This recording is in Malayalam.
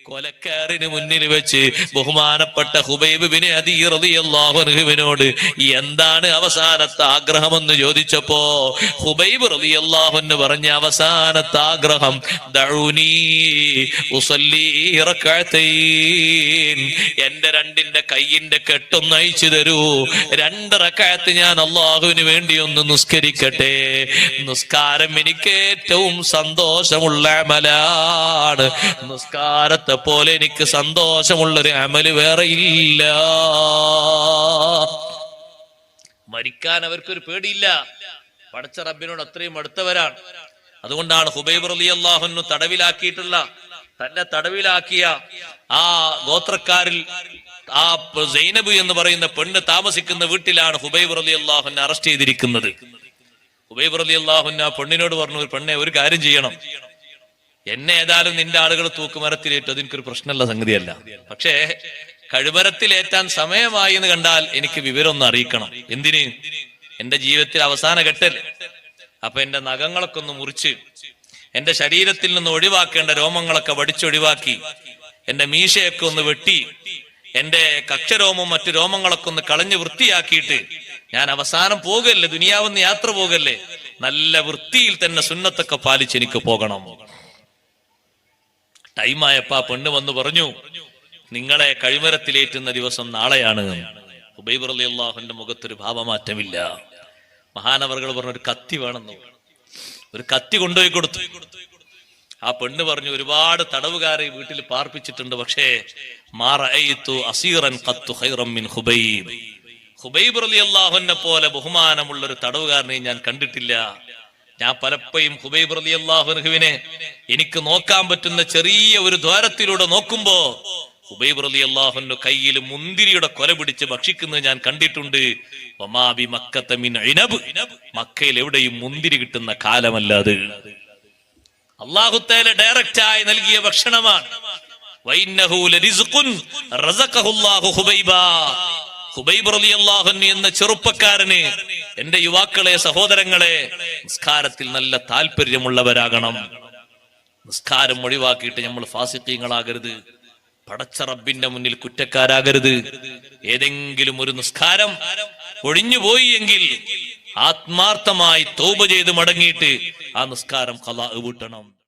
കൊലക്കാരന് മുന്നിൽ വെച്ച് ബഹുമാനപ്പെട്ട ഹുബൈബ് ബിൻ അദീ റളിയല്ലാഹു അൻഹുവിനോട് എന്താണ് അവസാനത്തെ ആഗ്രഹമെന്ന് ചോദിച്ചപ്പോ ഹുബൈബ് റളിയല്ലാഹു അൻഹു പറഞ്ഞ അവസാനത്തെ ആഗ്രഹം ദഊനി ഉസല്ലി റകഅതൈൻ, എന്റെ രണ്ടിന്റെ കയ്യിന്റെ കെട്ടൊന്ന് അയച്ചു തരൂ, 2 റകഅത്ത് ഞാൻ അള്ളാഹുവിന് വേണ്ടി ഒന്ന് നിസ്കരിക്കട്ടെ. നിസ്കാരം എനിക്ക് ഏറ്റവും സന്തോഷമുള്ള അമലാണ്. നിസ്കാരത്തെ പോലെ എനിക്ക് സന്തോഷമുള്ളൊരു അമല് വേറെ ഇല്ല. മരിക്കാൻ അവർക്കൊരു പേടിയില്ല. പടച്ച റബ്ബിനോട് അത്രയും അടുത്തവരാണ്. അതുകൊണ്ടാണ് ഹുബൈബ് റളിയല്ലാഹു അൻഹു തന്നെ തടവിലാക്കിയ ആ ഗോത്രക്കാരിൽ ആ സൈനബ് എന്ന് പറയുന്ന പെണ്ണ് താമസിക്കുന്ന വീട്ടിലാണ് ഹുബൈബ് റളിയല്ലാഹു അൻഹു അറസ്റ്റ് ചെയ്തിരിക്കുന്നത്. ഹുബൈബ് റളിയല്ലാഹു അൻഹു ആ പെണ്ണിനോട് പറഞ്ഞു, പെണ്ണെ ഒരു കാര്യം ചെയ്യണം, എന്നെ ഏതായാലും നിന്റെ ആളുകൾ തൂക്കുമരത്തിലേറ്റു, അതെനിക്കൊരു പ്രശ്നമുള്ള സംഗതിയല്ല, പക്ഷേ കഴുമരത്തിലേറ്റാൻ സമയമായി എന്ന് കണ്ടാൽ എനിക്ക് വിവരം ഒന്ന് അറിയിക്കണം. എന്തിന്? എന്റെ ജീവിതത്തിൽ അവസാന ഘട്ടല്ലേ. അപ്പൊ എന്റെ നഖങ്ങളൊക്കെ ഒന്ന് മുറിച്ച് എന്റെ ശരീരത്തിൽ നിന്ന് ഒഴിവാക്കേണ്ട രോമങ്ങളൊക്കെ വടിച്ചൊഴിവാക്കി എന്റെ മീശയൊക്കെ ഒന്ന് വെട്ടി എന്റെ കക്ഷരോമവും മറ്റു രോമങ്ങളൊക്കെ ഒന്ന് കളഞ്ഞ് വൃത്തിയാക്കിയിട്ട് ഞാൻ അവസാനം പോകല്ലേ, ദുനിയാവെന്ന് യാത്ര പോകല്ലേ, നല്ല വൃത്തിയിൽ തന്നെ സുന്നത്തൊക്കെ പാലിച്ച് എനിക്ക് പോകണം. ടൈമായപ്പോ ആ പെണ്ണ് വന്ന് പറഞ്ഞു, നിങ്ങളെ കഴുമരത്തിലേറ്റുന്ന ദിവസം നാളെയാണ്. ഹുബൈബ് റളിയല്ലാഹുവിന്റെ മുഖത്തൊരു ഭാവമാറ്റമില്ല. മഹാനവറുകൾ പറഞ്ഞു, ഒരു കത്തി വേണമെന്ന്. ഒരു കത്തി കൊണ്ടുപോയി കൊടുത്തു. ആ പെണ്ണ് പറഞ്ഞു, ഒരുപാട് തടവുകാരെ വീട്ടിൽ പാർപ്പിച്ചിട്ടുണ്ട്, പക്ഷേ ഹുബൈബ് റളിയല്ലാഹുവിനെ പോലെ ബഹുമാനമുള്ള ഒരു തടവുകാരനെ ഞാൻ കണ്ടിട്ടില്ല. ഞാൻ പലപ്പോഴും ഹുബൈബ് റളിയല്ലാഹു അൻഹുവിനെ എനിക്ക് നോക്കാൻ പറ്റുന്ന ചെറിയ ഒരു ദ്വാരത്തിലൂടെ നോക്കുമ്പോ ഹുബൈബ് റളിയല്ലാഹു അൻഹു കയ്യിൽ മുന്തിരിയുടെ കൊല പിടിച്ച് ഭക്ഷിക്കുന്നത് ഞാൻ കണ്ടിട്ടുണ്ട്. വമാബി മക്കത മിൻ ഇനബ്, മക്കയിൽ എവിടെയും മുന്തിരി കിട്ടുന്ന കാലമല്ലാതെ അല്ലാഹു തആല ഡയറക്റ്റ് ആയി നൽകിയ ഭക്ഷണമാണ്. വഇന്നഹു ലരിസ്ഖുൻ റസഖഹു അല്ലാഹു ഹുബൈബാ. ഹുബൈബ് റളിയല്ലാഹു അൻഹു എന്ന ചെറുപ്പക്കാരന്, എന്റെ യുവാക്കളെ, സഹോദരങ്ങളെ, നിസ്കാരത്തിൽ നല്ല താല്പര്യമുള്ളവരാകണം. നിസ്കാരം ഒഴിവാക്കിയിട്ട് നമ്മൾ ഫാസിഖീങ്ങളാകരുത്, പടച്ച റബ്ബിന്റെ മുന്നിൽ കുറ്റക്കാരാകരുത്. ഏതെങ്കിലും ഒരു നിസ്കാരം ഒഴിഞ്ഞുപോയി എങ്കിൽ ആത്മാർത്ഥമായി തൗബ ചെയ്ത് മടങ്ങിയിട്ട് ആ നിസ്കാരം ഖളാ വീട്ടണം.